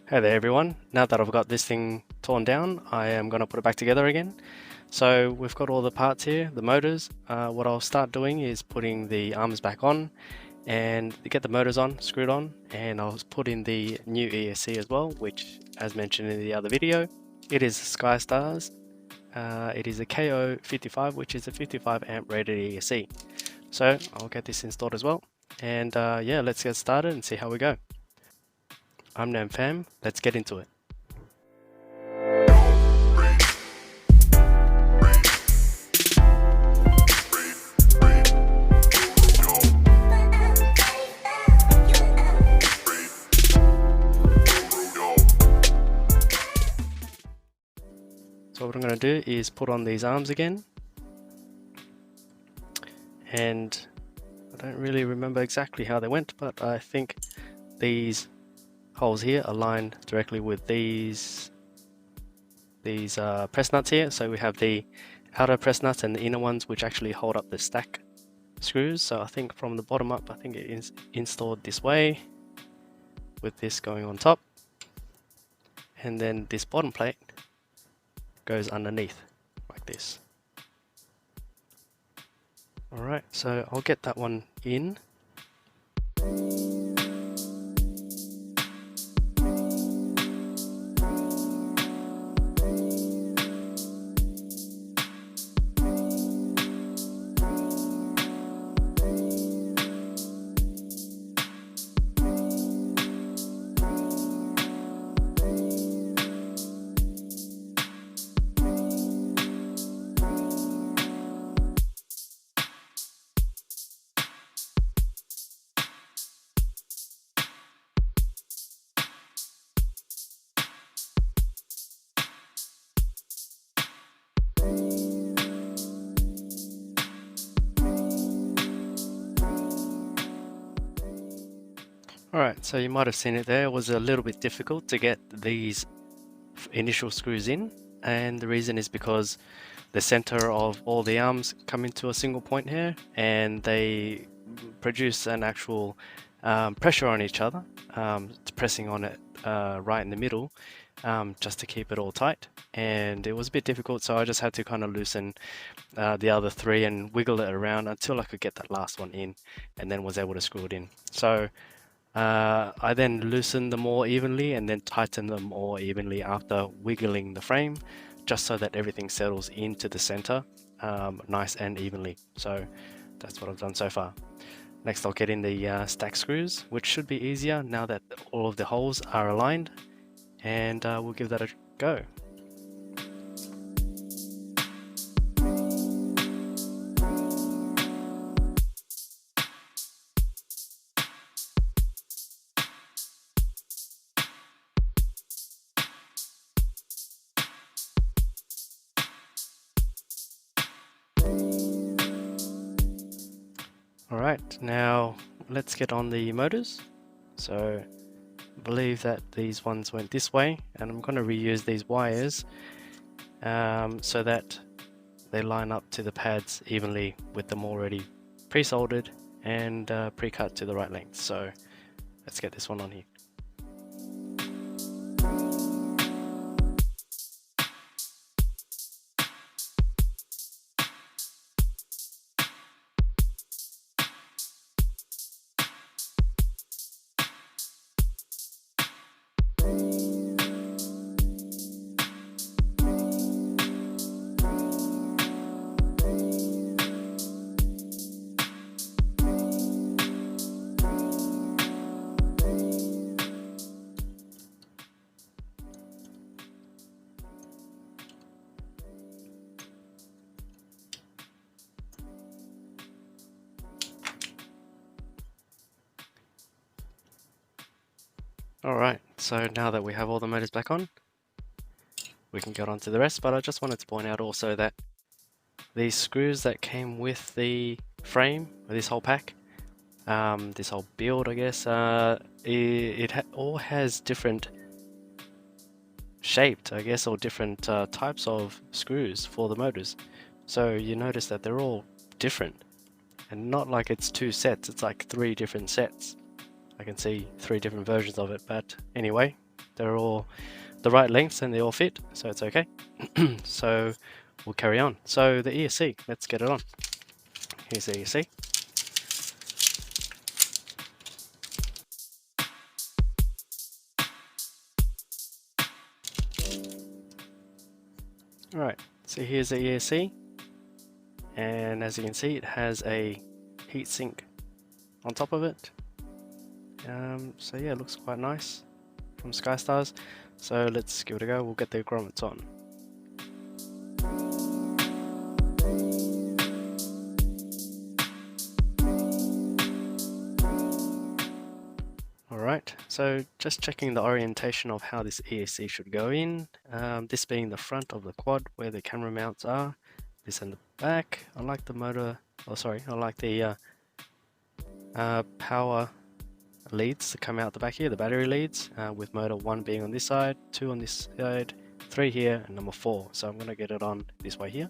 Hey there everyone, now that I've got this thing torn down, I am going to put it back together again. So we've got all the parts here, the motors. What I'll start doing is putting the arms back on and get the motors on, screwed on, and I'll put in the new ESC as well, which as mentioned in the other video, it is SkyStars. It is a KO55, which is a 55 amp rated ESC. So I'll get this installed as well. And yeah, let's get started and see how we go. I'm NamFam, let's get into it. So what I'm going to do is put on these arms again, and I don't really remember exactly how they went, but I think these holes here align directly with these press nuts here. So we have the outer press nuts and the inner ones which actually hold up the stack screws. So I think from the bottom up, I think it is installed this way with this going on top, and then this bottom plate goes underneath like this. Alright, so I'll get that one in. Alright, so you might have seen it there. It was a little bit difficult to get these initial screws in, and the reason is because the center of all the arms come into a single point here, and they produce an actual pressure on each other, pressing on it right in the middle, just to keep it all tight. And it was a bit difficult, so I just had to kind of loosen the other three and wiggle it around until I could get that last one in, and then was able to screw it in. So I then loosened them more evenly and then tightened them more evenly after wiggling the frame, just so that everything settles into the center nice and evenly. So that's what I've done so far. Next I'll get in the stack screws, which should be easier now that all of the holes are aligned, and we'll give that a go. Alright, now let's get on the motors. So I believe that these ones went this way, and I'm going to reuse these wires so that they line up to the pads evenly with them already pre-soldered and pre-cut to the right length. So let's get this one on here. Alright, so now that we have all the motors back on, we can get on to the rest, but I just wanted to point out also that these screws that came with the frame, this whole pack, this whole build I guess, all has different shaped, I guess, or different types of screws for the motors. So you notice that they're all different, and not like it's two sets, it's like three different sets. I can see three different versions of it, but anyway, they're all the right lengths and they all fit, so it's okay. So we'll carry on. So the ESC, let's get it on. Here's the ESC. Alright, so here's the ESC, and as you can see, it has a heatsink on top of it. So yeah, it looks quite nice from SkyStars. So let's give it a go. We'll get the grommets on. Alright, so just checking the orientation of how this ESC should go in. This being the front of the quad where the camera mounts are. This in the back. I like the motor, I like the power leads to come out the back here, the battery leads, with motor 1 being on this side, 2 on this side, 3 here, and number 4. So I'm going to get it on this way here.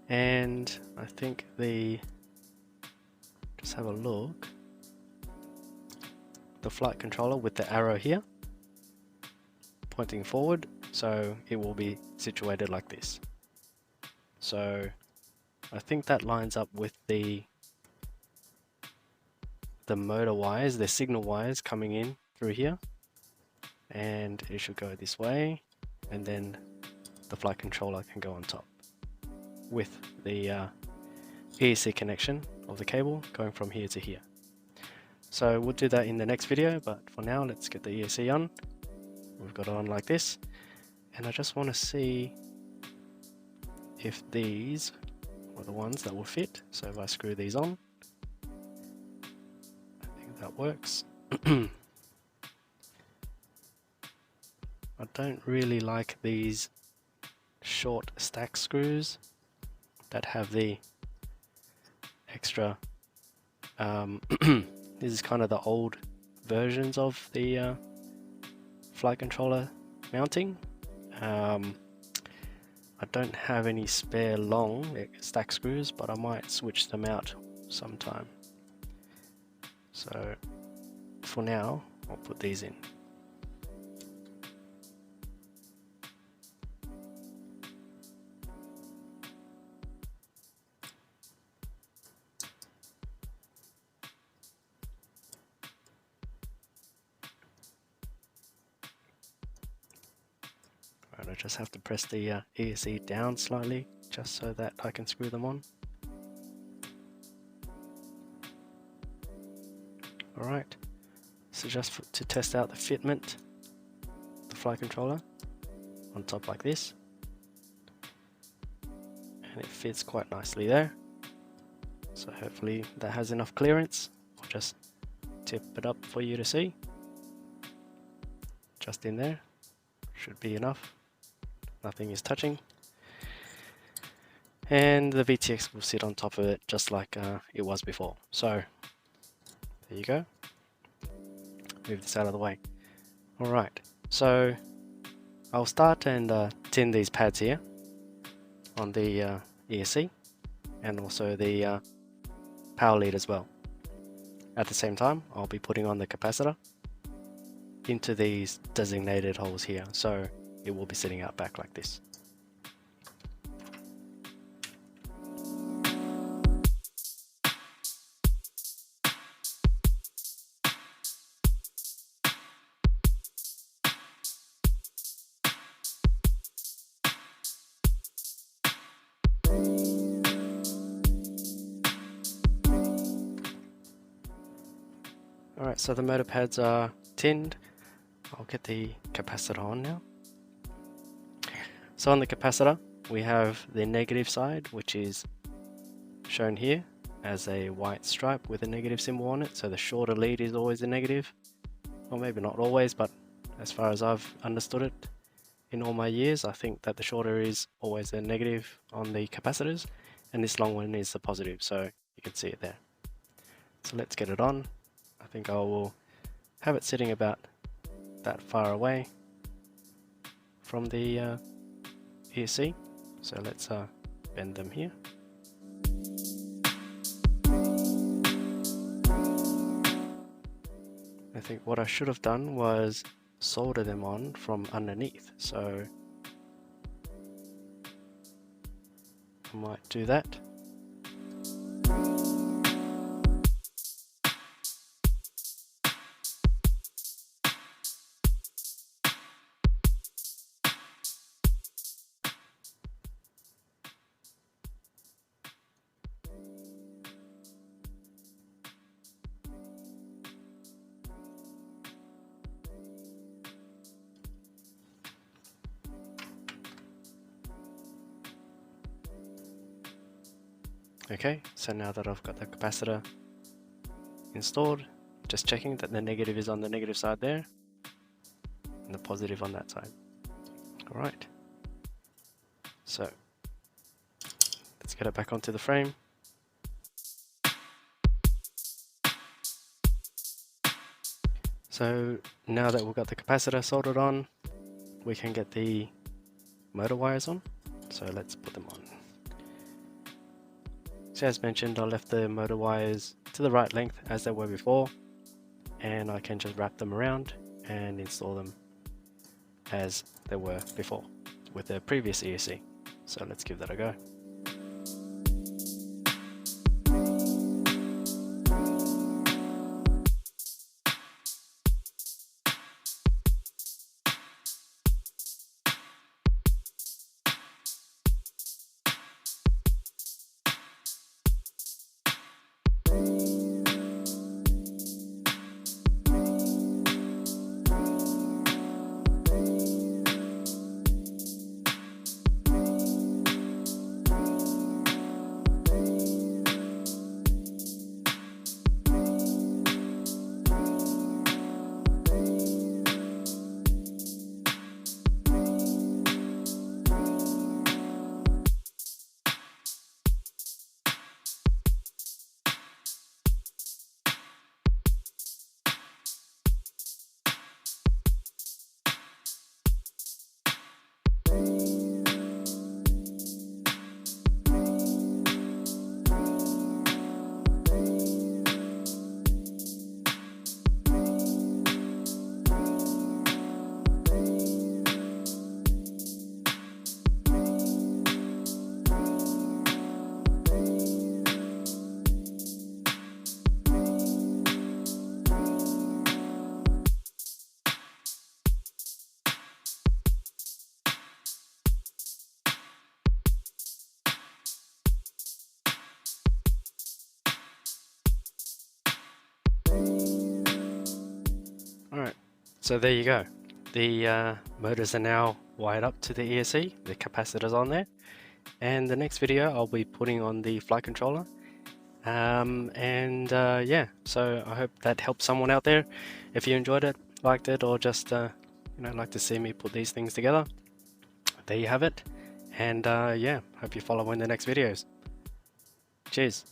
And I think just have a look, the flight controller with the arrow here pointing forward, so it will be situated like this. So I think that lines up with the motor wires, the signal wires coming in through here, and it should go this way, and then the flight controller can go on top with the ESC connection of the cable going from here to here. So we'll do that in the next video, but for now let's get the ESC on. We've got it on like this, and I just want to see if these are the ones that will fit. So if I screw these on, that works. I don't really like these short stack screws that have the extra this is kind of the old versions of the flight controller mounting. I don't have any spare long stack screws, but I might switch them out sometime. So for now, I'll put these in. Right, I just have to press the ESC down slightly just so that I can screw them on. Alright, so just to test out the fitment, the flight controller on top like this, and it fits quite nicely there. So hopefully that has enough clearance. I'll just tip it up for you to see. Just in there, should be enough. Nothing is touching. And the VTX will sit on top of it just like it was before. So there you go. Move this out of the way. Alright, so I'll start and tin these pads here on the ESC and also the power lead as well. At the same time, I'll be putting on the capacitor into these designated holes here, so it will be sitting out back like this. Alright, so the motor pads are tinned. I'll get the capacitor on now. So on the capacitor, we have the negative side, which is shown here as a white stripe with a negative symbol on it. So the shorter lead is always a negative. Well, maybe not always, but as far as I've understood it in all my years, I think that the shorter is always a negative on the capacitors, and this long one is the positive, so you can see it there. So let's get it on. I think I will have it sitting about that far away from the ESC. So let's bend them here. I think what I should have done was solder them on from underneath, so I might do that. Okay, so now that I've got the capacitor installed, just checking that the negative is on the negative side there and the positive on that side. Alright, so let's get it back onto the frame. So now that we've got the capacitor soldered on, we can get the motor wires on. So let's put them on. So as mentioned, I left the motor wires to the right length as they were before, and I can just wrap them around and install them as they were before with the previous ESC. So let's give that a go. Alright, so there you go. The motors are now wired up to the ESC, the capacitor's on there, and the next video I'll be putting on the flight controller. Yeah, so I hope that helped someone out there. If you enjoyed it, liked it, or just like to see me put these things together, there you have it. And yeah, hope you follow in the next videos. Cheers.